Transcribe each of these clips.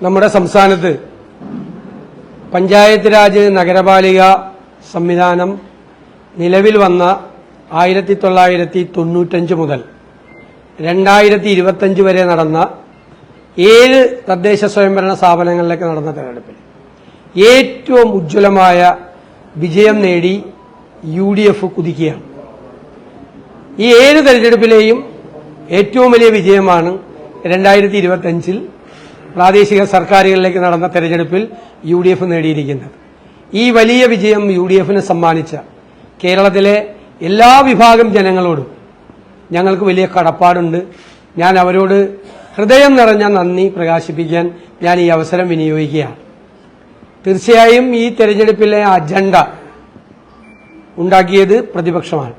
നമ്മുടെ സംസ്ഥാനത്ത് പഞ്ചായത്ത് രാജ് നഗരപാലിക സംവിധാനം നിലവിൽ വന്ന 1995 മുതൽ 2025 വരെ നടന്ന 7 തദ്ദേശ സ്വയംഭരണ സ്ഥാപനങ്ങളിലേക്ക് നടന്ന തെരഞ്ഞെടുപ്പിൽ ഏറ്റവും ഉജ്ജ്വലമായ വിജയം നേടി UDF കുതിക്കുകയാണ്. ഈ 7 തെരഞ്ഞെടുപ്പിലെയും ഏറ്റവും വലിയ വിജയമാണ് 2025 പ്രാദേശിക സർക്കാരുകളിലേക്ക് നടന്ന തെരഞ്ഞെടുപ്പിൽ UDF നേടിയിരിക്കുന്നത്. ഈ വലിയ വിജയം UDFന് സമ്മാനിച്ച കേരളത്തിലെ എല്ലാ വിഭാഗം ജനങ്ങളോടും ഞങ്ങൾക്ക് വലിയ കടപ്പാടുണ്ട്. ഞാൻ അവരോട് ഹൃദയം നിറഞ്ഞ നന്ദി പ്രകാശിപ്പിക്കാൻ ഞാൻ ഈ അവസരം വിനിയോഗിക്കുകയാണ്. തീർച്ചയായും ഈ തെരഞ്ഞെടുപ്പിലെ അജണ്ട ഉണ്ടാക്കിയത് പ്രതിപക്ഷമാണ്.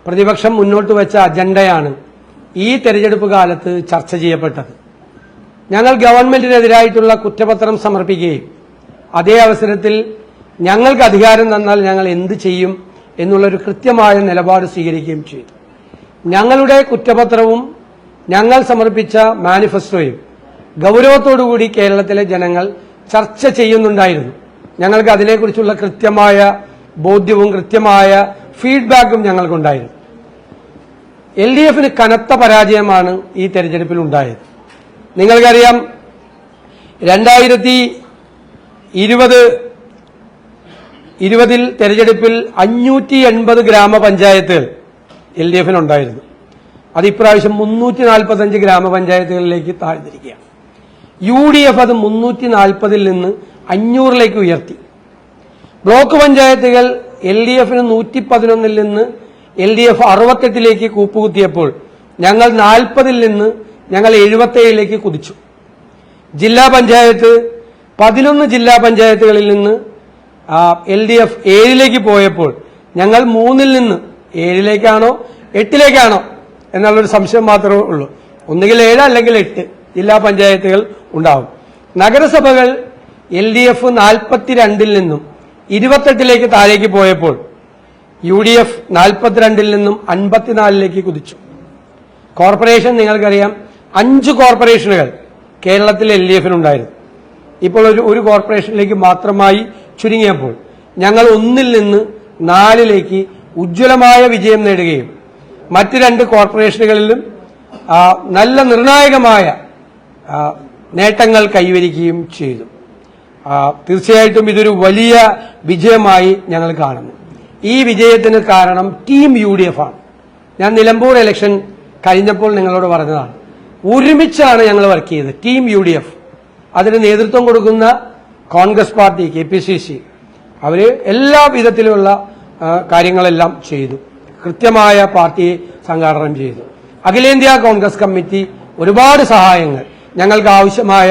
പ്രതിപക്ഷം മുന്നോട്ട് വെച്ച അജണ്ടയാണ് ഈ തെരഞ്ഞെടുപ്പ് കാലത്ത് ചർച്ച ചെയ്യപ്പെട്ടത്. ഞങ്ങൾ ഗവൺമെന്റിനെതിരായിട്ടുള്ള കുറ്റപത്രം സമർപ്പിക്കുകയും അതേ അവസരത്തിൽ ഞങ്ങൾക്ക് അധികാരം തന്നാൽ ഞങ്ങൾ എന്ത് ചെയ്യും എന്നുള്ളൊരു കൃത്യമായ നിലപാട് സ്വീകരിക്കുകയും ചെയ്തു. ഞങ്ങളുടെ കുറ്റപത്രവും ഞങ്ങൾ സമർപ്പിച്ച മാനിഫെസ്റ്റോയും ഗൌരവത്തോടുകൂടി കേരളത്തിലെ ജനങ്ങൾ ചർച്ച ചെയ്യുന്നുണ്ടായിരുന്നു. ഞങ്ങൾക്ക് അതിനെക്കുറിച്ചുള്ള കൃത്യമായ ബോധ്യവും കൃത്യമായ ഫീഡ്ബാക്കും ഞങ്ങൾക്കുണ്ടായിരുന്നു. LDFന് കനത്ത പരാജയമാണ് ഈ തെരഞ്ഞെടുപ്പിൽ ഉണ്ടായത്. നിങ്ങൾക്കറിയാം, 2020 തെരഞ്ഞെടുപ്പിൽ 580 ഗ്രാമപഞ്ചായത്തുകൾ LDFനുണ്ടായിരുന്നു. അത് ഇപ്രാവശ്യം 345 ഗ്രാമപഞ്ചായത്തുകളിലേക്ക് താഴ്ന്നിരിക്കുകയാണ്. UDF അത് 340 നിന്ന് 500 ഉയർത്തി. ബ്ലോക്ക് പഞ്ചായത്തുകൾ LDFന് 111 നിന്ന് LDF 68 കൂപ്പുകുത്തിയപ്പോൾ ഞങ്ങൾ 40 നിന്ന് ഞങ്ങൾ 77 കുതിച്ചു. ജില്ലാ പഞ്ചായത്ത് 11 ജില്ലാ പഞ്ചായത്തുകളിൽ നിന്ന് LDF 7 പോയപ്പോൾ ഞങ്ങൾ 3 നിന്ന് 7 8 എന്നുള്ളൊരു സംശയം മാത്രമേ ഉള്ളൂ. ഒന്നുകിൽ 7 അല്ലെങ്കിൽ 8 ജില്ലാ പഞ്ചായത്തുകൾ ഉണ്ടാവും. നഗരസഭകൾ LDF 42 നിന്നും 28 താഴേക്ക് പോയപ്പോൾ UDF 42 നിന്നും 54 കുതിച്ചു. കോർപ്പറേഷൻ നിങ്ങൾക്കറിയാം, 5 കോർപ്പറേഷനുകൾ കേരളത്തിൽ LDFനുണ്ടായിരുന്നു. ഇപ്പോൾ ഒരു കോർപ്പറേഷനിലേക്ക് മാത്രമായി ചുരുങ്ങിയപ്പോൾ ഞങ്ങൾ 1 നിന്ന് 4 ഉജ്ജ്വലമായ വിജയം നേടുകയും മറ്റ് 2 കോർപ്പറേഷനുകളിലും നല്ല നിർണായകമായ നേട്ടങ്ങൾ കൈവരിക്കുകയും ചെയ്തു. തീർച്ചയായിട്ടും ഇതൊരു വലിയ വിജയമായി ഞങ്ങൾ കാണുന്നു. ഈ വിജയത്തിന് കാരണം ടീം UDF ആണ്. ഞാൻ നിലമ്പൂർ ഇലക്ഷൻ കഴിഞ്ഞപ്പോൾ നിങ്ങളോട് പറഞ്ഞതാണ്, ഒരുമിച്ചാണ് ഞങ്ങൾ വർക്ക് ചെയ്തത്. ടീം UDF, അതിന് നേതൃത്വം കൊടുക്കുന്ന കോൺഗ്രസ് പാർട്ടി, KPCC, അവര് എല്ലാ വിധത്തിലുള്ള കാര്യങ്ങളെല്ലാം ചെയ്തു. കൃത്യമായ പാർട്ടിയെ സംഘാടനം ചെയ്തു. അഖിലേന്ത്യാ കോൺഗ്രസ് കമ്മിറ്റി ഒരുപാട് സഹായങ്ങൾ, ഞങ്ങൾക്ക് ആവശ്യമായ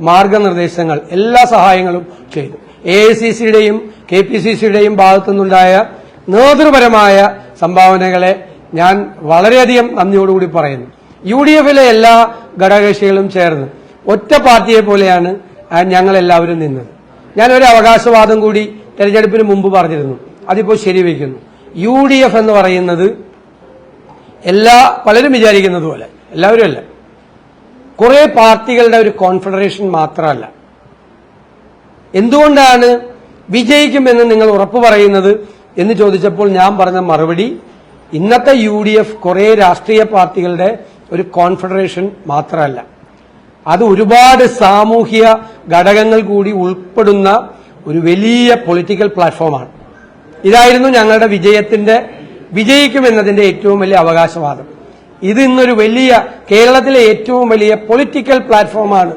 മാർഗനിർദ്ദേശങ്ങൾ, എല്ലാ സഹായങ്ങളും ചെയ്തു. AICCയുടെയും KPCCയുടെയും ഭാഗത്തുനിന്നുണ്ടായ നേതൃപരമായ സംഭാവനകളെ ഞാൻ വളരെയധികം നന്ദിയോടുകൂടി പറയുന്നു. UDFലെ എല്ലാ ഘടകകക്ഷികളും ചേർന്ന് ഒറ്റ പാർട്ടിയെ പോലെയാണ് ഞങ്ങളെല്ലാവരും നിന്നത്. ഞാനൊരു അവകാശവാദം കൂടി തെരഞ്ഞെടുപ്പിന് മുമ്പ് പറഞ്ഞിരുന്നു, അതിപ്പോൾ ശരിവെക്കുന്നു. UDF എന്ന് പറയുന്നത് പലരും വിചാരിക്കുന്നത് പോലെ എല്ലാവരും അല്ല, കുറെ പാർട്ടികളുടെ ഒരു കോൺഫെഡറേഷൻ മാത്രമല്ല. എന്തുകൊണ്ടാണ് വിജയിക്കുമെന്ന് നിങ്ങൾ ഉറപ്പു പറയുന്നത് എന്ന് ചോദിച്ചപ്പോൾ ഞാൻ പറഞ്ഞ മറുപടി, ഇന്നത്തെ UDF കുറെ രാഷ്ട്രീയ പാർട്ടികളുടെ ഒരു കോൺഫെഡറേഷൻ മാത്രമല്ല, അത് ഒരുപാട് സാമൂഹിക ഘടകങ്ങൾ കൂടി ഉൾപ്പെടുന്ന ഒരു വലിയ പൊളിറ്റിക്കൽ പ്ലാറ്റ്ഫോമാണ്. ഇതായിരുന്നു ഞങ്ങളുടെ വിജയിക്കുമെന്നതിന്റെ ഏറ്റവും വലിയ അവകാശവാദം. ഇത് ഇന്നൊരു വലിയ കേരളത്തിലെ ഏറ്റവും വലിയ പൊളിറ്റിക്കൽ പ്ലാറ്റ്ഫോമാണ്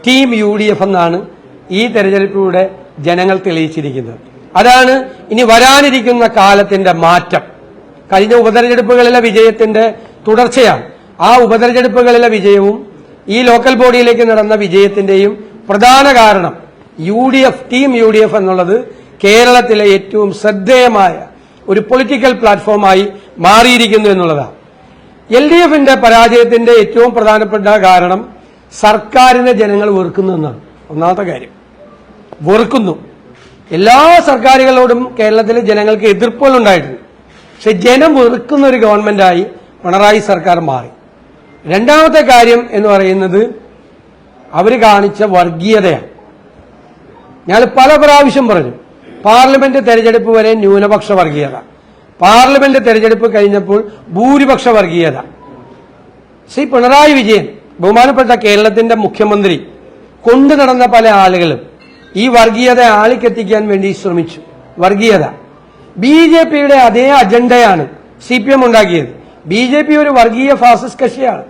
ടീം UDF എന്നാണ് ഈ തെരഞ്ഞെടുപ്പിലൂടെ ജനങ്ങൾ തെളിയിച്ചിരിക്കുന്നത്. അതാണ് ഇനി വരാനിരിക്കുന്ന കാലത്തിന്റെ മാറ്റം. കഴിഞ്ഞ ഉപതെരഞ്ഞെടുപ്പുകളിലെ വിജയത്തിന്റെ തുടർച്ചയാണ്. ആ ഉപതെരഞ്ഞെടുപ്പുകളിലെ വിജയവും ഈ ലോക്കൽ ബോഡിയിലേക്ക് നടന്ന വിജയത്തിന്റെയും പ്രധാന കാരണം ടീം UDF എന്നുള്ളത് കേരളത്തിലെ ഏറ്റവും ശ്രദ്ധേയമായ ഒരു പൊളിറ്റിക്കൽ പ്ലാറ്റ്ഫോമായി മാറിയിരിക്കുന്നു എന്നുള്ളതാണ്. LDFന്റെ പരാജയത്തിന്റെ ഏറ്റവും പ്രധാനപ്പെട്ട കാരണം സർക്കാരിനെ ജനങ്ങൾ വെറുക്കുന്നു എന്നാണ്. ഒന്നാമത്തെ കാര്യം, വെറുക്കുന്നു. എല്ലാ സർക്കാരുകളോടും കേരളത്തിലെ ജനങ്ങൾക്ക് എതിർപ്പുകൾ ഉണ്ടായിട്ടുണ്ട്. പക്ഷെ ജനം വെറുക്കുന്ന ഒരു ഗവൺമെന്റായി പിണറായി സർക്കാർ മാറി. രണ്ടാമത്തെ കാര്യം എന്ന് പറയുന്നത് അവർ കാണിച്ച വർഗീയതയാണ്. ഞങ്ങൾ പല പ്രാവശ്യം പറഞ്ഞു, പാർലമെന്റ് തെരഞ്ഞെടുപ്പ് വരെ ന്യൂനപക്ഷ വർഗീയത, പാർലമെന്റ് തെരഞ്ഞെടുപ്പ് കഴിഞ്ഞപ്പോൾ ഭൂരിപക്ഷ വർഗീയത. ശ്രീ പിണറായി വിജയൻ, ബഹുമാനപ്പെട്ട കേരളത്തിന്റെ മുഖ്യമന്ത്രി, കൊണ്ടു നടന്ന പല ആളുകളും ഈ വർഗീയത ആളിക്കെത്തിക്കാൻ വേണ്ടി ശ്രമിച്ചു. വർഗീയത BJPയുടെ അതേ അജണ്ടയാണ് CPM ഉണ്ടാക്കിയത്. BJP ഒരു വർഗീയ ഫാസിസ്റ്റ് കക്ഷിയാണ്.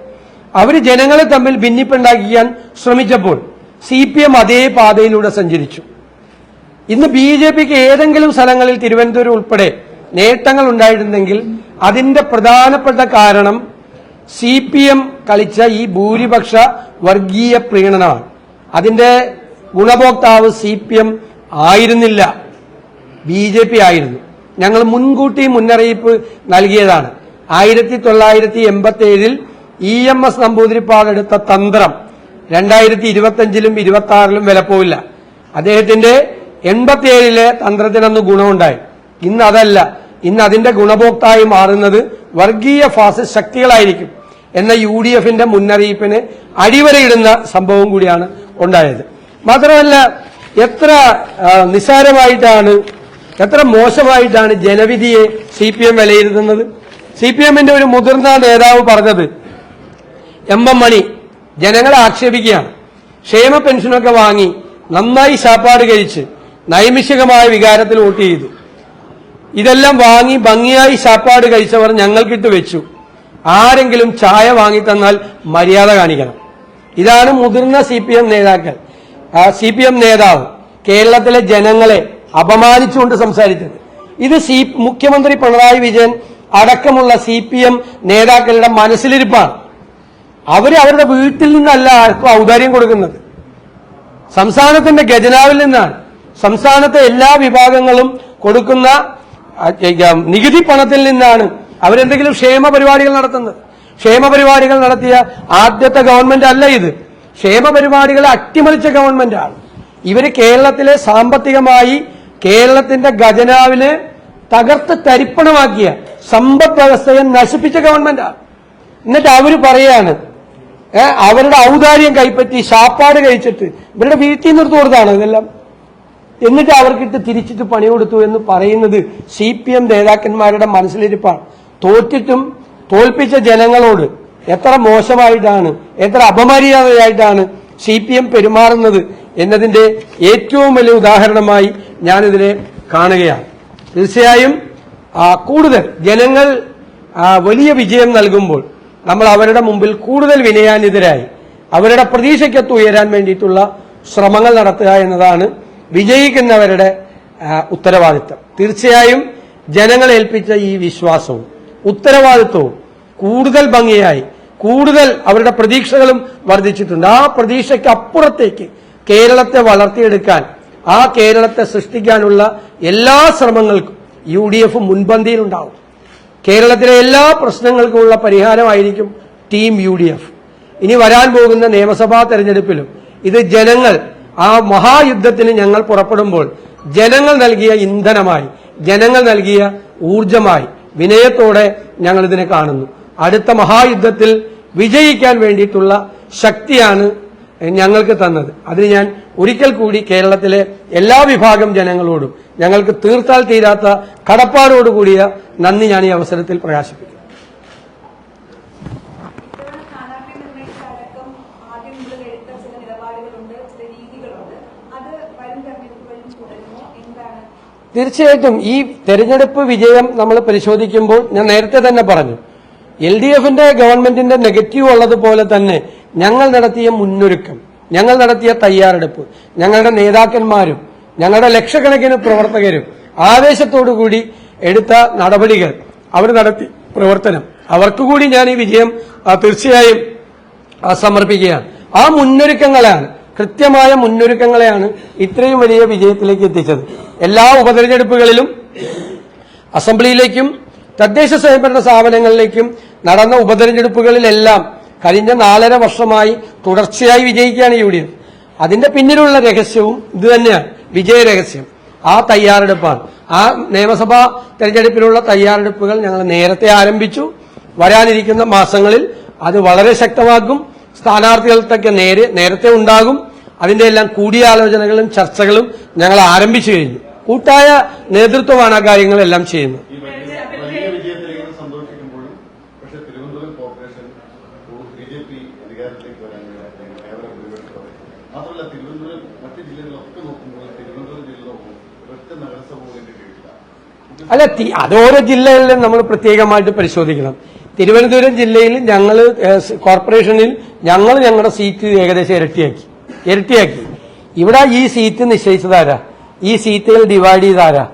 അവർ ജനങ്ങളെ തമ്മിൽ ഭിന്നിപ്പുണ്ടാക്കിക്കാൻ ശ്രമിച്ചപ്പോൾ CPM അതേ പാതയിലൂടെ സഞ്ചരിച്ചു. ഇന്ന് BJPക്ക് ഏതെങ്കിലും സ്ഥലങ്ങളിൽ തിരുവനന്തപുരം ഉൾപ്പെടെ നേട്ടങ്ങൾ ഉണ്ടായിട്ടുണ്ടെങ്കിൽ അതിന്റെ പ്രധാനപ്പെട്ട കാരണം CPM കളിച്ച ഈ ഭൂരിപക്ഷ വർഗീയ പ്രീണനമാണ്. അതിന്റെ ഗുണഭോക്താവ് CPM ആയിരുന്നില്ല, BJP ആയിരുന്നു. ഞങ്ങൾ മുൻകൂട്ടി മുന്നറിയിപ്പ് നൽകിയതാണ്. 1987 EMS നമ്പൂതിരിപ്പാട് എടുത്ത തന്ത്രം 2025-ലും 26-ലും വിലപ്പോവില്ല. അദ്ദേഹത്തിന്റെ 87-ലെ തന്ത്രത്തിനന്ന് ഗുണമുണ്ടായി. ഇന്ന് അതല്ല. ഇന്ന് അതിന്റെ ഗുണഭോക്തായി മാറുന്നത് വർഗീയ ഫാസിസ്റ്റ് ശക്തികളായിരിക്കും എന്ന UDFന്റെ മുന്നറിയിപ്പിന് അടിവരയിടുന്ന സംഭവം കൂടിയാണ് ഉണ്ടായത്. മാത്രമല്ല, എത്ര നിസ്സാരമായിട്ടാണ്, എത്ര മോശമായിട്ടാണ് ജനവിധിയെ CPM വിലയിരുത്തുന്നത്. CPMന്റെ ഒരു മുതിർന്ന നേതാവ് പറഞ്ഞത്, MM മണി ജനങ്ങളെ ആക്ഷേപിക്കുകയാണ്. ക്ഷേമ പെൻഷനൊക്കെ വാങ്ങി നന്നായി ശാപ്പാട് കഴിച്ച് നൈമിഷികമായ വികാരത്തിൽ വോട്ട് ചെയ്തു. ഇതെല്ലാം വാങ്ങി ഭംഗിയായി ശാപ്പാട് കഴിച്ചവർ ഞങ്ങൾക്കിട്ട് വെച്ചു. ആരെങ്കിലും ചായ വാങ്ങിത്തന്നാൽ മര്യാദ കാണിക്കണം. ഇതാണ് മുതിർന്ന CPM നേതാക്കൾ, CPM നേതാവ് കേരളത്തിലെ ജനങ്ങളെ അപമാനിച്ചുകൊണ്ട് സംസാരിച്ചത്. ഇത് മുഖ്യമന്ത്രി പിണറായി വിജയൻ അടക്കമുള്ള CPM നേതാക്കളുടെ മനസ്സിലിരിപ്പാണ്. അവരുടെ വീട്ടിൽ നിന്നല്ല ആർക്കും ഔദാര്യം കൊടുക്കുന്നത്, സംസ്ഥാനത്തിന്റെ ഖജനാവിൽ നിന്നാണ്. സംസ്ഥാനത്തെ എല്ലാ വിഭാഗങ്ങളും കൊടുക്കുന്ന നികുതി പണത്തിൽ നിന്നാണ് അവരെന്തെങ്കിലും ക്ഷേമ പരിപാടികൾ നടത്തുന്നത്. ക്ഷേമ പരിപാടികൾ നടത്തിയ ആദ്യത്തെ ഗവൺമെന്റ് അല്ല ഇത്. ക്ഷേമ പരിപാടികളെ അട്ടിമറിച്ച ഗവൺമെന്റാണ്. ഇവര് കേരളത്തിലെ സാമ്പത്തികമായി കേരളത്തിന്റെ ഖജനാവിനെ തകർത്ത് തരിപ്പണമാക്കിയ സമ്പദ് വ്യവസ്ഥയെ നശിപ്പിച്ച ഗവൺമെന്റാണ്. എന്നിട്ട് അവര് പറയാണ് അവരുടെ ഔദാര്യം കൈപ്പറ്റി ശാപ്പാട് കഴിച്ചിട്ട് ഇവരുടെ വീട്ടിൽ നിർത്തി കൊടുത്താണ് ഇതെല്ലാം. എന്നിട്ട് അവർക്കിട്ട് തിരിച്ചിട്ട് പണി കൊടുത്തു എന്ന് പറയുന്നത് CPM നേതാക്കന്മാരുടെ മനസ്സിലിരിപ്പാണ്. തോറ്റിട്ടും തോൽപ്പിച്ച ജനങ്ങളോട് എത്ര മോശമായിട്ടാണ്, എത്ര അപമര്യാദയായിട്ടാണ് CPM പെരുമാറുന്നത് എന്നതിന്റെ ഏറ്റവും വലിയ ഉദാഹരണമായി ഞാനിതിനെ കാണുകയാണ്. തീർച്ചയായും കൂടുതൽ ജനങ്ങൾ വലിയ വിജയം നൽകുമ്പോൾ നമ്മൾ അവരുടെ മുമ്പിൽ കൂടുതൽ വിനയാന്വിതരായി അവരുടെ പ്രതീക്ഷയ്ക്കൊത്ത് ഉയരാൻ വേണ്ടിയിട്ടുള്ള ശ്രമങ്ങൾ നടത്തുക എന്നതാണ് വിജയിക്കുന്നവരുടെ ഉത്തരവാദിത്തം. തീർച്ചയായും ജനങ്ങൾ ഏൽപ്പിച്ച ഈ വിശ്വാസവും ഉത്തരവാദിത്വവും കൂടുതൽ ഭംഗിയായി, കൂടുതൽ അവരുടെ പ്രതീക്ഷകളും വർദ്ധിച്ചിട്ടുണ്ട്. ആ പ്രതീക്ഷയ്ക്ക് അപ്പുറത്തേക്ക് കേരളത്തെ വളർത്തിയെടുക്കാൻ, ആ കേരളത്തെ സൃഷ്ടിക്കാനുള്ള എല്ലാ ശ്രമങ്ങൾക്കും UDF മുൻപന്തിയിലുണ്ടാവും. കേരളത്തിലെ എല്ലാ പ്രശ്നങ്ങൾക്കുമുള്ള പരിഹാരമായിരിക്കും ടീം UDF. ഇനി വരാൻ പോകുന്ന നിയമസഭാ തെരഞ്ഞെടുപ്പിലും ഇത് ജനങ്ങൾ, ആ മഹായുദ്ധത്തിന് ഞങ്ങൾ പുറപ്പെടുമ്പോൾ ജനങ്ങൾ നൽകിയ ഇന്ധനമായി, ജനങ്ങൾ നൽകിയ ഊർജമായി വിനയത്തോടെ ഞങ്ങൾ ഇതിനെ കാണുന്നു. അടുത്ത മഹായുദ്ധത്തിൽ വിജയിക്കാൻ വേണ്ടിയിട്ടുള്ള ശക്തിയാണ് ഞങ്ങൾക്ക് തന്നത്. അതിന് ഞാൻ ഒരിക്കൽ കൂടി കേരളത്തിലെ എല്ലാ വിഭാഗം ജനങ്ങളോടും ഞങ്ങൾക്ക് തീർത്താൽ തീരാത്ത കടപ്പാടോടുകൂടിയ നന്ദി ഞാൻ ഈ അവസരത്തിൽ പ്രകാശിപ്പിക്കുന്നു. തീർച്ചയായിട്ടും ഈ തെരഞ്ഞെടുപ്പ് വിജയം നമ്മൾ പരിശോധിക്കുമ്പോൾ ഞാൻ നേരത്തെ തന്നെ പറഞ്ഞു, LDFന്റെ ഗവൺമെന്റിന്റെ നെഗറ്റീവ് ഉള്ളതുപോലെ തന്നെ ഞങ്ങൾ നടത്തിയ മുന്നൊരുക്കം, ഞങ്ങൾ നടത്തിയ തയ്യാറെടുപ്പ്, ഞങ്ങളുടെ നേതാക്കന്മാരും ഞങ്ങളുടെ ലക്ഷക്കണക്കിന് പ്രവർത്തകരും ആവേശത്തോടുകൂടി എടുത്ത നടപടികൾ, അവർ നടത്തി പ്രവർത്തനം, അവർക്കുകൂടി ഞാൻ ഈ വിജയം തീർച്ചയായും സമർപ്പിക്കുകയാണ്. ആ മുന്നൊരുക്കങ്ങളാണ്, കൃത്യമായ മുന്നൊരുക്കങ്ങളെയാണ് ഇത്രയും വലിയ വിജയത്തിലേക്ക് എത്തിച്ചത്. എല്ലാ ഉപതെരഞ്ഞെടുപ്പുകളിലും അസംബ്ലിയിലേക്കും തദ്ദേശ സ്വയംഭരണ സ്ഥാപനങ്ങളിലേക്കും നടന്ന ഉപതെരഞ്ഞെടുപ്പുകളിലെല്ലാം കഴിഞ്ഞ 4.5 വർഷമായി തുടർച്ചയായി വിജയിക്കുകയാണ് UDF. അതിന്റെ പിന്നിലുള്ള രഹസ്യവും ഇത് തന്നെയാണ്, വിജയരഹസ്യം. ആ തയ്യാറെടുപ്പാണ്. ആ നിയമസഭാ തെരഞ്ഞെടുപ്പിനുള്ള തയ്യാറെടുപ്പുകൾ ഞങ്ങൾ നേരത്തെ ആരംഭിച്ചു. വരാനിരിക്കുന്ന മാസങ്ങളിൽ അത് വളരെ ശക്തമാക്കും. സ്ഥാനാർത്ഥികൾക്കൊക്കെ നേരത്തെ ഉണ്ടാകും. അതിന്റെ എല്ലാം കൂടിയാലോചനകളും ചർച്ചകളും ഞങ്ങൾ ആരംഭിച്ചു കഴിഞ്ഞു. കൂട്ടായ നേതൃത്വമാണ് ആ കാര്യങ്ങളെല്ലാം ചെയ്യുന്നത്. അല്ല, അത് ഓരോ ജില്ലകളിലും നമ്മൾ പ്രത്യേകമായിട്ട് പരിശോധിക്കണം. തിരുവനന്തപുരം ജില്ലയിൽ ഞങ്ങൾ കോർപ്പറേഷനിൽ ഞങ്ങളുടെ സീറ്റ് ഏകദേശം ഇരട്ടിയാക്കി. ഇവിടെ ഈ സീറ്റ് നിശ്ചയിച്ചതാരാ? ഈ സീറ്റുകൾ ഡിവൈഡ് ചെയ്താരാ?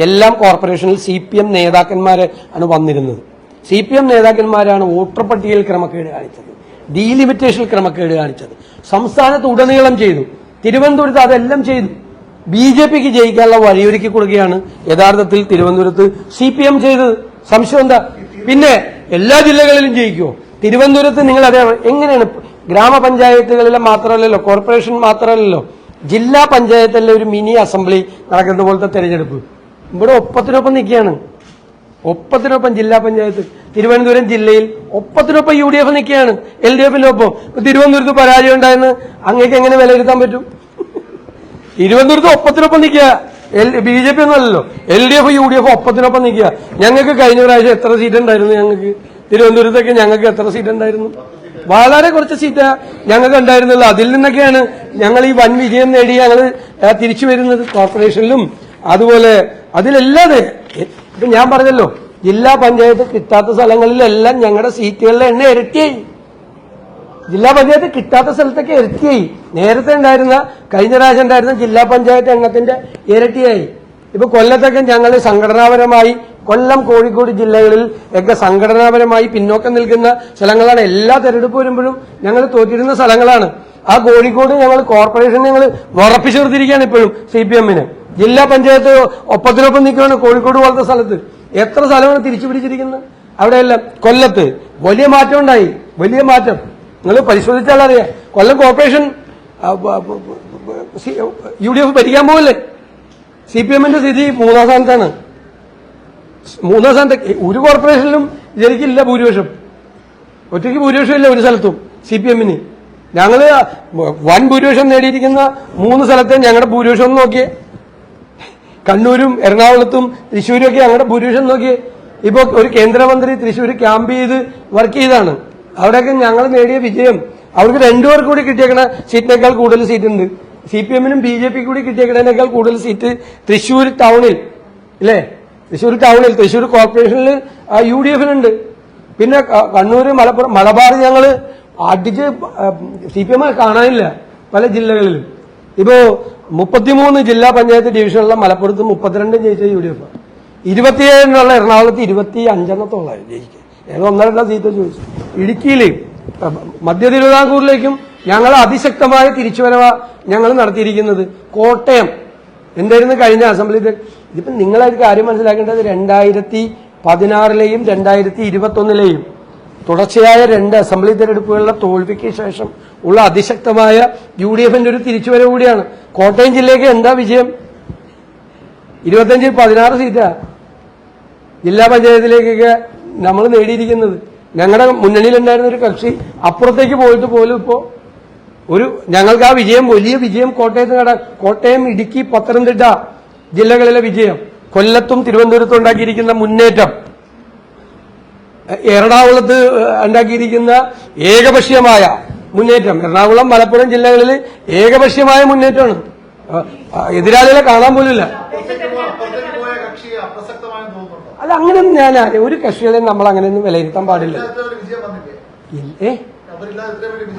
എല്ലാം കോർപ്പറേഷനിൽ CPM നേതാക്കന്മാരെ ആണ് വന്നിരുന്നത്. CPM നേതാക്കന്മാരാണ് വോട്ടർ പട്ടികയിൽ ക്രമക്കേട് കാണിച്ചത്, ഡീലിമിറ്റേഷനിൽ ക്രമക്കേട് കാണിച്ചത്. സംസ്ഥാനത്ത് ഉടനീളം ചെയ്തു. തിരുവനന്തപുരത്ത് അതെല്ലാം ചെയ്തു. BJPക്ക് ജയിക്കാനുള്ള വഴിയൊരുക്കി കൊടുക്കുകയാണ് യഥാർത്ഥത്തിൽ തിരുവനന്തപുരത്ത് CPM ചെയ്തത്. സംശയം എന്താ? പിന്നെ എല്ലാ ജില്ലകളിലും ജയിക്കുമോ? തിരുവനന്തപുരത്ത് നിങ്ങൾ അതേ എങ്ങനെയാണ്? ഗ്രാമപഞ്ചായത്തുകളിലെ മാത്രമല്ലല്ലോ, കോർപ്പറേഷൻ മാത്രമല്ലല്ലോ, ജില്ലാ പഞ്ചായത്തിലെ ഒരു മിനി അസംബ്ലി നടക്കുന്ന പോലത്തെ തെരഞ്ഞെടുപ്പ് ഇവിടെ ഒപ്പത്തിനൊപ്പം നിൽക്കുകയാണ്. ഒപ്പത്തിനൊപ്പം ജില്ലാ പഞ്ചായത്ത് തിരുവനന്തപുരം ജില്ലയിൽ ഒപ്പത്തിനൊപ്പം UDF നിൽക്കുകയാണ്, LDFന്റെ ഒപ്പം. തിരുവനന്തപുരത്ത് പരാജയം ഉണ്ടായെന്ന് അങ്ങേക്ക് എങ്ങനെ വിലയിരുത്താൻ പറ്റും? തിരുവനന്തപുരത്ത് ഒപ്പത്തിനൊപ്പം നിൽക്കുക. BJP ഒന്നുമല്ലല്ലോ, LDF UDF ഒപ്പത്തിനൊപ്പം നിൽക്കുക. ഞങ്ങൾക്ക് കഴിഞ്ഞ പ്രാവശ്യം എത്ര സീറ്റ് ഉണ്ടായിരുന്നു? ഞങ്ങൾക്ക് തിരുവനന്തപുരത്തൊക്കെ ഞങ്ങൾക്ക് എത്ര സീറ്റ് ഉണ്ടായിരുന്നു? വളരെ കുറച്ച് സീറ്റാ ഞങ്ങൾക്ക് ഉണ്ടായിരുന്നുള്ളൂ. അതിൽ നിന്നൊക്കെയാണ് ഞങ്ങൾ ഈ വൻ വിജയം നേടി ഞങ്ങൾ തിരിച്ചു വരുന്നത്. കോർപ്പറേഷനിലും അതുപോലെ അതിലല്ലാതെ ഇപ്പൊ ഞാൻ പറഞ്ഞല്ലോ, ജില്ലാ പഞ്ചായത്ത് കിട്ടാത്ത സ്ഥലങ്ങളിലെല്ലാം ഞങ്ങളുടെ സീറ്റുകളുടെ എണ്ണം ഇരട്ടിയായി. ജില്ലാ പഞ്ചായത്ത് കിട്ടാത്ത സ്ഥലത്തൊക്കെ ഇരട്ടിയായി. നേരത്തെ ഉണ്ടായിരുന്ന കഴിഞ്ഞ പ്രാവശ്യം ഉണ്ടായിരുന്ന ജില്ലാ പഞ്ചായത്ത് എണ്ണത്തിന്റെ ഇരട്ടിയായി. ഇപ്പൊ കൊല്ലത്തൊക്കെ ഞങ്ങൾ സംഘടനാപരമായി കൊല്ലം, കോഴിക്കോട് ജില്ലകളിൽ ഒക്കെ സംഘടനാപരമായി പിന്നോക്കം നിൽക്കുന്ന സ്ഥലങ്ങളാണ്. എല്ലാ തെരഞ്ഞെടുപ്പ് വരുമ്പോഴും ഞങ്ങൾ തോറ്റിരുന്ന സ്ഥലങ്ങളാണ്. ആ കോഴിക്കോട് ഞങ്ങൾ കോർപ്പറേഷൻ ഞങ്ങൾ ഉറപ്പിച്ചു നിർത്തിയിരിക്കുകയാണ് ഇപ്പോഴും CPMന്. ജില്ലാ പഞ്ചായത്ത് ഒപ്പത്തിനൊപ്പം നിൽക്കുകയാണ് കോഴിക്കോട് പോലത്തെ സ്ഥലത്ത്. എത്ര സ്ഥലമാണ് തിരിച്ചു പിടിച്ചിരിക്കുന്നത് അവിടെയെല്ലാം. കൊല്ലത്ത് വലിയ മാറ്റം ഉണ്ടായി, വലിയ മാറ്റം. നിങ്ങൾ പരിശോധിച്ചാൽ അറിയാം. കൊല്ലം കോർപ്പറേഷൻ UDF ഭരിക്കാൻ പോകല്ലേ. CPMന്റെ സ്ഥിതി മൂന്നാം സ്ഥാനത്താണ്. മൂന്നാം സ്ഥാനത്ത് ഒരു കോർപ്പറേഷനിലും ശരിക്കില്ല ഭൂരിപക്ഷം. ഒറ്റയ്ക്ക് ഭൂരിപക്ഷം ഇല്ല ഒരു സ്ഥലത്തും CPMന്. ഞങ്ങള് വൻ ഭൂരിപക്ഷം നേടിയിരിക്കുന്ന 3 സ്ഥലത്തെ ഞങ്ങളുടെ ഭൂരിപക്ഷം നോക്കിയേ. കണ്ണൂരും എറണാകുളത്തും തൃശ്ശൂരും ഒക്കെ ഞങ്ങളുടെ ഭൂരിപക്ഷം നോക്കിയേ. ഇപ്പൊ ഒരു കേന്ദ്രമന്ത്രി തൃശ്ശൂർ ക്യാമ്പ് ചെയ്ത് വർക്ക് ചെയ്താണ്. അവിടെയൊക്കെ ഞങ്ങൾ നേടിയ വിജയം അവർക്ക് 2 പേർക്ക് കൂടി കിട്ടിയേക്കണ സീറ്റിനേക്കാൾ കൂടുതൽ സീറ്റ് ഉണ്ട്. CPMനും BJP കൂടി കിട്ടിയേക്കണേക്കാൾ കൂടുതൽ സീറ്റ് തൃശ്ശൂർ ടൗണിൽ ഇല്ലേ? തൃശ്ശൂർ ടൗണിൽ, തൃശ്ശൂർ കോർപ്പറേഷനിൽ UDFനുണ്ട്. പിന്നെ കണ്ണൂർ, മലപ്പുറം, മലബാർ ഞങ്ങൾ അടിച്ച് CPM കാണാനില്ല പല ജില്ലകളിലും. ഇപ്പോ 33 ജില്ലാ പഞ്ചായത്ത് ഡിവിഷനുള്ള മലപ്പുറത്ത് 32 ജയിച്ച UDF, 27 എറണാകുളത്ത് 25 ജയിക്കുക. ഏതോ 1-2 സീറ്റ് ചോദിച്ചു. ഇടുക്കിയിൽ, മധ്യ തിരുവിതാംകൂറിലേക്കും ഞങ്ങൾ അതിശക്തമായ തിരിച്ചുവരവ ഞങ്ങൾ നടത്തിയിരിക്കുന്നത്. കോട്ടയം എന്തായിരുന്നു കഴിഞ്ഞ അസംബ്ലി? ഇതിപ്പോ നിങ്ങളൊരു കാര്യം മനസ്സിലാക്കേണ്ടത് 2016-ലെയും 2021-ലെയും തുടർച്ചയായ 2 അസംബ്ലി തെരഞ്ഞെടുപ്പുകളിലെ തോൽവിക്ക് ശേഷം ഉള്ള അതിശക്തമായ UDFന്റെ ഒരു തിരിച്ചുവരവ് കൂടിയാണ്. കോട്ടയം ജില്ലയ്ക്ക് എന്താ വിജയം? 25-ൽ 16 സീറ്റാ ജില്ലാ പഞ്ചായത്തിലേക്കൊക്കെ നമ്മൾ നേടിയിരിക്കുന്നത്. ഞങ്ങളുടെ മുന്നണിയിലുണ്ടായിരുന്ന ഒരു കക്ഷി അപ്പുറത്തേക്ക് പോയിട്ട് പോലും ഇപ്പോ ഞങ്ങൾക്ക് ആ വിജയം, വലിയ വിജയം കോട്ടയം, ഇടുക്കി, പത്തനംതിട്ട ജില്ലകളിലെ വിജയം, കൊല്ലത്തും തിരുവനന്തപുരത്തും ഉണ്ടാക്കിയിരിക്കുന്ന മുന്നേറ്റം, എറണാകുളത്ത് ഉണ്ടാക്കിയിരിക്കുന്ന ഏകപക്ഷീയമായ മുന്നേറ്റം, എറണാകുളം, മലപ്പുറം ജില്ലകളിൽ ഏകപക്ഷീയമായ മുന്നേറ്റമാണ്. എതിരാളികളെ കാണാൻ പോലില്ല. അല്ല, അങ്ങനെയൊന്നും ഞാൻ ഒരു കക്ഷികളെ നമ്മൾ അങ്ങനെയൊന്നും വിലയിരുത്താൻ പാടില്ല.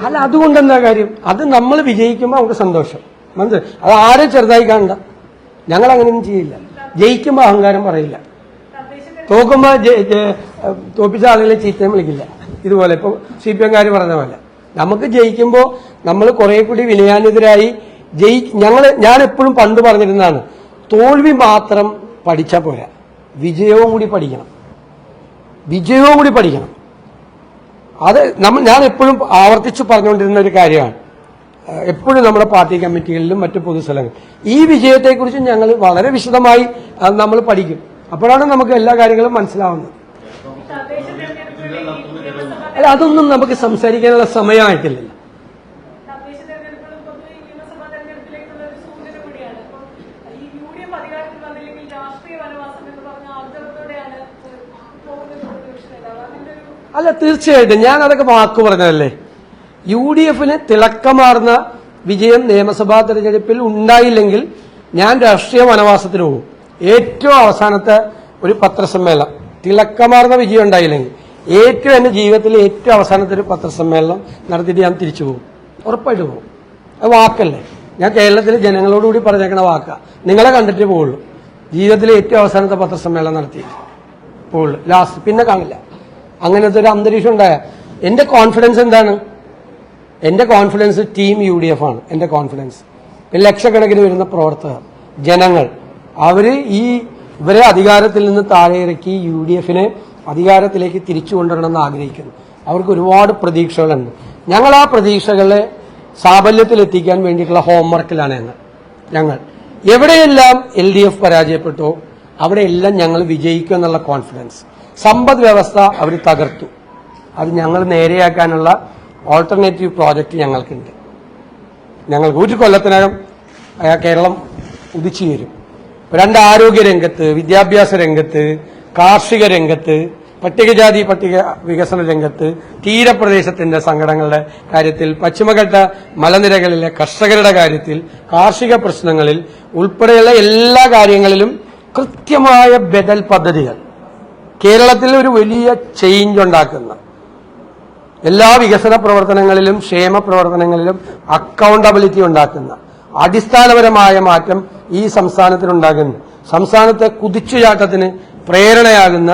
അല്ല, അതുകൊണ്ട് എന്താ കാര്യം? അത് നമ്മൾ വിജയിക്കുമ്പോൾ നമുക്ക് സന്തോഷം, മനസ്സിലായി? അത് ആരും ചെറുതായി കാണണ്ട. ഞങ്ങൾ അങ്ങനെയൊന്നും ചെയ്യില്ല. ജയിക്കുമ്പോൾ അഹങ്കാരം പറയില്ല, തോക്കുമ്പോൾ തോപ്പിച്ച ആളുകളെ ചീത്തയും വിളിക്കില്ല. ഇതുപോലെ ഇപ്പൊ CPMകാർ പറഞ്ഞ പോലെ നമുക്ക് ജയിക്കുമ്പോൾ നമ്മൾ കുറെ കൂടി വിനയാന്വിതരായി ഞാൻ എപ്പോഴും പണ്ട് പറഞ്ഞിരുന്നതാണ്, തോൽവി മാത്രം പഠിച്ചാൽ പോരാ, വിജയവും കൂടി പഠിക്കണം. അത് ഞാൻ എപ്പോഴും ആവർത്തിച്ച് പറഞ്ഞുകൊണ്ടിരുന്ന ഒരു കാര്യമാണ്. എപ്പോഴും നമ്മുടെ പാർട്ടി കമ്മിറ്റികളിലും മറ്റു പൊതുസ്ഥലങ്ങളിൽ ഈ വിജയത്തെക്കുറിച്ച് ഞങ്ങൾ വളരെ വിശദമായി നമ്മൾ പഠിക്കും. അപ്പോഴാണ് നമുക്ക് എല്ലാ കാര്യങ്ങളും മനസ്സിലാവുന്നത്. അല്ല, അതൊന്നും നമുക്ക് സംസാരിക്കാനുള്ള സമയമായിട്ടില്ലല്ലോ. അല്ല, തീർച്ചയായിട്ടും ഞാൻ അതൊക്കെ വാക്കു പറഞ്ഞതല്ലേ. UDF തിളക്കമാർന്ന വിജയം നിയമസഭാ തെരഞ്ഞെടുപ്പിൽ ഉണ്ടായില്ലെങ്കിൽ ഞാൻ രാഷ്ട്രീയ വനവാസത്തിന് പോകും. ഏറ്റവും അവസാനത്തെ ഒരു പത്രസമ്മേളനം, തിളക്കമാർന്ന വിജയം ഉണ്ടായില്ലെങ്കിൽ ഏറ്റവും എന്റെ ജീവിതത്തിലെ ഏറ്റവും അവസാനത്തെ ഒരു പത്രസമ്മേളനം നടത്തിയിട്ട് ഞാൻ തിരിച്ചു പോകും. ഉറപ്പായിട്ട് പോകും. അത് വാക്കല്ലേ, ഞാൻ കേരളത്തിലെ ജനങ്ങളോടുകൂടി പറഞ്ഞേക്കണ വാക്കാ. നിങ്ങളെ കണ്ടിട്ടേ പോവുള്ളൂ. ജീവിതത്തിലെ ഏറ്റവും അവസാനത്തെ പത്രസമ്മേളനം നടത്തി പോവുള്ളൂ, ലാസ്റ്റ് പിന്നെ കാണില്ല. അങ്ങനത്തെ ഒരു അന്തരീക്ഷം ഉണ്ടായ എന്റെ കോൺഫിഡൻസ് എന്താണ്? എന്റെ കോൺഫിഡൻസ് ടീം UDF ആണ്. എന്റെ കോൺഫിഡൻസ് ലക്ഷക്കണക്കിന് വരുന്ന പ്രവർത്തകർ, ജനങ്ങൾ, ഇവരെ അധികാരത്തിൽ നിന്ന് താഴെ ഇറക്കി UDF അധികാരത്തിലേക്ക് തിരിച്ചു കൊണ്ടുവരണമെന്ന് ആഗ്രഹിക്കുന്നു. അവർക്ക് ഒരുപാട് പ്രതീക്ഷകളുണ്ട്. ഞങ്ങൾ ആ പ്രതീക്ഷകളെ സാഫല്യത്തിലെത്തിക്കാൻ വേണ്ടിയിട്ടുള്ള ഹോംവർക്കിലാണ് ഞങ്ങൾ. എവിടെയെല്ലാം LDF പരാജയപ്പെട്ടോ അവിടെയെല്ലാം ഞങ്ങൾ വിജയിക്കും എന്നുള്ള കോൺഫിഡൻസ്. സമ്പദ് വ്യവസ്ഥ അവർ തകർത്തു, അത് ഞങ്ങൾ നേരെയാക്കാനുള്ള ഓൾട്ടർനേറ്റീവ് പ്രോജക്റ്റ് ഞങ്ങൾക്കുണ്ട്. ഞങ്ങൾക്ക് ഒരു കൊല്ലത്തിനകം കേരളം ഉദിച്ചു വരും. 2 ആരോഗ്യ രംഗത്ത്, വിദ്യാഭ്യാസ രംഗത്ത്, കാർഷിക രംഗത്ത്, പട്ടികജാതി പട്ടിക വികസന രംഗത്ത്, തീരപ്രദേശത്തിന്റെ സങ്കടങ്ങളുടെ കാര്യത്തിൽ, പശ്ചിമഘട്ട മലനിരകളിലെ കർഷകരുടെ കാര്യത്തിൽ, കാർഷിക പ്രശ്നങ്ങളിൽ ഉൾപ്പെടെയുള്ള എല്ലാ കാര്യങ്ങളിലും കൃത്യമായ ബദൽ പദ്ധതികൾ, കേരളത്തിൽ ഒരു വലിയ ചേഞ്ച് ഉണ്ടാക്കുന്ന, എല്ലാ വികസന പ്രവർത്തനങ്ങളിലും ക്ഷേമ പ്രവർത്തനങ്ങളിലും അക്കൗണ്ടബിലിറ്റി ഉണ്ടാക്കുന്ന അടിസ്ഥാനപരമായ മാറ്റം ഈ സംസ്ഥാനത്തിനുണ്ടാകുന്നു. സംസ്ഥാനത്തെ കുതിച്ചുചാട്ടത്തിന് പ്രേരണയാകുന്ന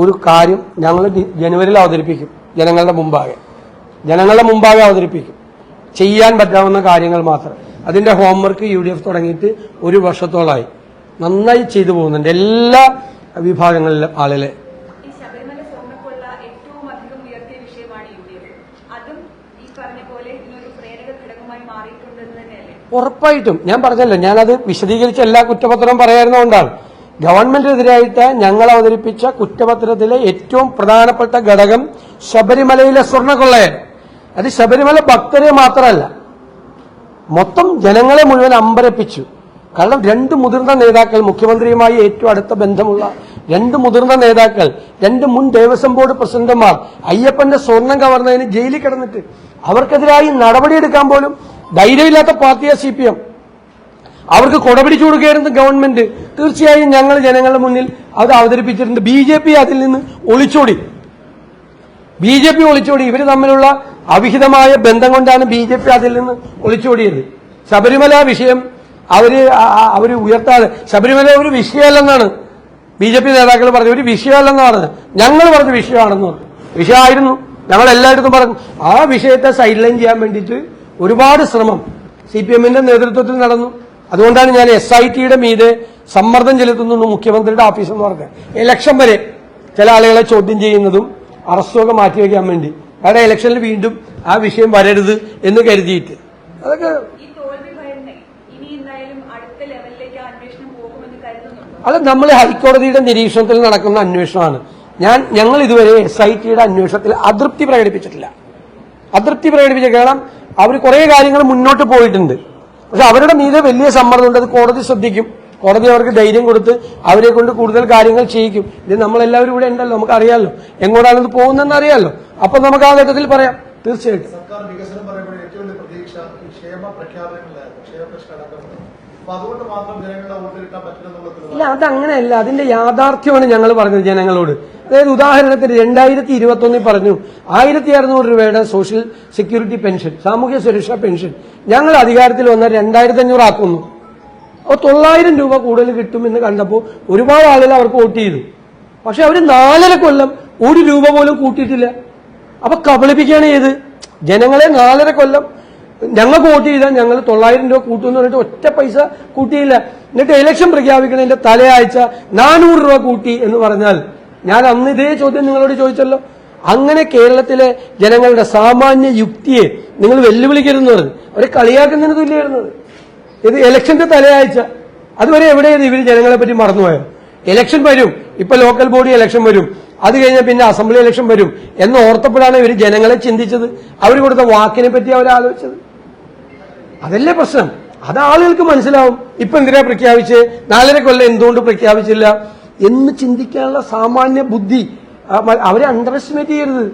ഒരു കാര്യം ഞങ്ങൾ ജനുവരിയിൽ അവതരിപ്പിക്കും. ജനങ്ങളുടെ മുമ്പാകെ അവതരിപ്പിക്കും. ചെയ്യാൻ പറ്റാവുന്ന കാര്യങ്ങൾ മാത്രം. അതിന്റെ ഹോംവർക്ക് UDF തുടങ്ങിയിട്ട് 1 വർഷത്തോളമായി. നന്നായി ചെയ്തു പോകുന്നുണ്ട് എല്ലാ വിഭാഗങ്ങളിലെ ആളുകളെ. ഉറപ്പായിട്ടും ഞാൻ പറഞ്ഞല്ലോ, ഞാനത് വിശദീകരിച്ച എല്ലാ കുറ്റപത്രവും പറയായിരുന്നതുകൊണ്ടാണ്. ഗവൺമെന്റിനെതിരായിട്ട് ഞങ്ങൾ അവതരിപ്പിച്ച കുറ്റപത്രത്തിലെ ഏറ്റവും പ്രധാനപ്പെട്ട ഘടകം ശബരിമലയിലെ സ്വർണ്ണക്കൊള്ളയാണ്. അത് ശബരിമല ഭക്തരെ മാത്രമല്ല, മൊത്തം ജനങ്ങളെ മുഴുവൻ അമ്പരപ്പിച്ചു. കാരണം 2 മുതിർന്ന നേതാക്കൾ, മുഖ്യമന്ത്രിയുമായി ഏറ്റവും അടുത്ത ബന്ധമുള്ള 2 മുതിർന്ന നേതാക്കൾ, 2 മുൻ ദേവസ്വം ബോർഡ് പ്രസിഡന്റുമാർ അയ്യപ്പന്റെ സ്വർണം കവർന്നതിന് ജയിലിൽ കിടന്നിട്ട് അവർക്കെതിരായി നടപടിയെടുക്കാൻ പോലും ധൈര്യമില്ലാത്ത പാർട്ടിയാണ് CPM. അവർക്ക് കൊടപിടിച്ചു കൊടുക്കുകയായിരുന്നു ഗവൺമെന്റ്. തീർച്ചയായും ഞങ്ങൾ ജനങ്ങളുടെ മുന്നിൽ അത് അവതരിപ്പിച്ചിട്ടുണ്ട്. BJP അതിൽ നിന്ന് ഒളിച്ചോടി. ഇവര് തമ്മിലുള്ള അവിഹിതമായ ബന്ധം കൊണ്ടാണ് BJP അതിൽ നിന്ന് ഒളിച്ചോടിയത്. ശബരിമല വിഷയം അവര് ഉയർത്താതെ, ശബരിമല ഒരു വിഷയമല്ലെന്നാണ് BJP നേതാക്കൾ പറഞ്ഞു. ഒരു വിഷയമല്ലെന്നാണ് ഞങ്ങൾ പറഞ്ഞ വിഷയമാണെന്ന് പറഞ്ഞു. വിഷയമായിരുന്നു, ഞങ്ങൾ എല്ലായിടത്തും പറഞ്ഞു. ആ വിഷയത്തെ സൈഡ് ലൈൻ ചെയ്യാൻ വേണ്ടിയിട്ട് ഒരുപാട് ശ്രമം CPM-ന്റെ നേതൃത്വത്തിൽ നടന്നു. അതുകൊണ്ടാണ് ഞാൻ SIT-യുടെ മീതെ സമ്മർദ്ദം ചെലുത്തുന്നു മുഖ്യമന്ത്രിയുടെ ഓഫീസ് എന്ന് പറഞ്ഞത്. ഇലക്ഷൻ വരെ ചില ആളുകളെ ചോദ്യം ചെയ്യുന്നതും അറസ്റ്റൊക്കെ മാറ്റിവെക്കാൻ വേണ്ടി, അവിടെ ഇലക്ഷനിൽ വീണ്ടും ആ വിഷയം വരരുത് എന്ന് കരുതിയിട്ട്. അതൊക്കെ അത് നമ്മൾ ഹൈക്കോടതിയുടെ നിരീക്ഷണത്തിൽ നടക്കുന്ന അന്വേഷണമാണ്. ഞങ്ങൾ ഇതുവരെ SIT-യുടെ അന്വേഷണത്തിൽ അതൃപ്തി പ്രകടിപ്പിച്ചിട്ടില്ല. കാരണം അവർ കുറെ കാര്യങ്ങൾ മുന്നോട്ട് പോയിട്ടുണ്ട്. പക്ഷെ അവരുടെ മീതെ വലിയ സമ്മർദ്ദമുണ്ട്. അത് കോടതി ശ്രദ്ധിക്കും. കോടതി അവർക്ക് ധൈര്യം കൊടുത്ത് അവരെ കൊണ്ട് കൂടുതൽ കാര്യങ്ങൾ ചെയ്യിക്കും. ഇത് നമ്മളെല്ലാവരും ഇവിടെ ഉണ്ടല്ലോ, നമുക്ക് അറിയാമല്ലോ എങ്ങോട്ടാണ് ഇത് പോകുന്നതെന്ന് അറിയാമല്ലോ. അപ്പൊ നമുക്ക് ആ ഘട്ടത്തിൽ പറയാം. തീർച്ചയായിട്ടും സർക്കാർ വികസനം പറയുമ്പോൾ ഏറ്റവും വലിയ പ്രതീക്ഷ ക്ഷേമ പ്രഖ്യാപനങ്ങളിലായിരുന്നു. അതുകൊണ്ട് മാത്രം ജനങ്ങളെ വോട്ടിലിട്ടാൻ പറ്റില്ലെന്നുള്ളത് ഇല്ല, അതങ്ങനെയല്ല. അതിന്റെ യാഥാർത്ഥ്യമാണ് ഞങ്ങൾ പറഞ്ഞത് ജനങ്ങളോട്. അതായത് ഉദാഹരണത്തിന് 2021 പറഞ്ഞു 1600 രൂപയുടെ സോഷ്യൽ സെക്യൂരിറ്റി പെൻഷൻ, സാമൂഹ്യ സുരക്ഷാ പെൻഷൻ ഞങ്ങൾ അധികാരത്തിൽ വന്നാൽ 2500 ആക്കുന്നു. അപ്പോൾ 900 രൂപ കൂടുതൽ കിട്ടുമെന്ന് കണ്ടപ്പോൾ ഒരുപാട് ആളുകൾ അവർക്ക് വോട്ട് ചെയ്തു. പക്ഷെ അവർ 4.5 കൊല്ലം 1 രൂപ പോലും കൂട്ടിയിട്ടില്ല. അപ്പൊ കബളിപ്പിക്കുകയാണ് ചെയ്ത് ജനങ്ങളെ. 4.5 കൊല്ലം ഞങ്ങൾക്ക് വോട്ട് ചെയ്താൽ ഞങ്ങൾ 900 രൂപ കൂട്ടുമെന്ന് പറഞ്ഞിട്ട് ഒറ്റ പൈസ കൂട്ടിയില്ല. എന്നിട്ട് ഇലക്ഷൻ പ്രഖ്യാപിക്കുന്നതിന്റെ തലയാഴ്ച 400 രൂപ കൂട്ടി എന്ന് പറഞ്ഞാൽ, ഞാൻ അന്ന് ഇതേ ചോദ്യം നിങ്ങളോട് ചോദിച്ചല്ലോ. അങ്ങനെ കേരളത്തിലെ ജനങ്ങളുടെ സാമാന്യ യുക്തിയെ നിങ്ങൾ വെല്ലുവിളിക്കരുതെന്ന് പറഞ്ഞു. അവരെ കളിയാക്കുന്നതിന് തുല്യമായിരുന്നത്. ഇത് ഇലക്ഷന്റെ തലയാഴ്ച. അതുവരെ എവിടെയാണ് ഇവർ ജനങ്ങളെ പറ്റി മറന്നുപോയത്? ഇലക്ഷൻ വരും, ഇപ്പൊ ലോക്കൽ ബോഡി ഇലക്ഷൻ വരും. അത് കഴിഞ്ഞ പിന്നെ അസംബ്ലി ഇലക്ഷൻ വരും എന്ന് ഓർത്തപ്പോഴാണ് ഇവർ ജനങ്ങളെ ചിന്തിച്ചത്. അവർ കൊടുത്ത വാക്കിനെ പറ്റി അവർ ആലോചിച്ചത്. അതല്ലേ പ്രശ്നം. അത് ആളുകൾക്ക് മനസ്സിലാവും. ഇപ്പൊ എന്തിനാ പ്രഖ്യാപിച്ച് 4.5 കൊല്ലം എന്തുകൊണ്ട് പ്രഖ്യാപിച്ചില്ല എന്ന് ചിന്തിക്കാനുള്ള സാമാന്യ ബുദ്ധി അവരെ അണ്ടർ എസ്റ്റിമേറ്റ് ചെയ്യരുത്.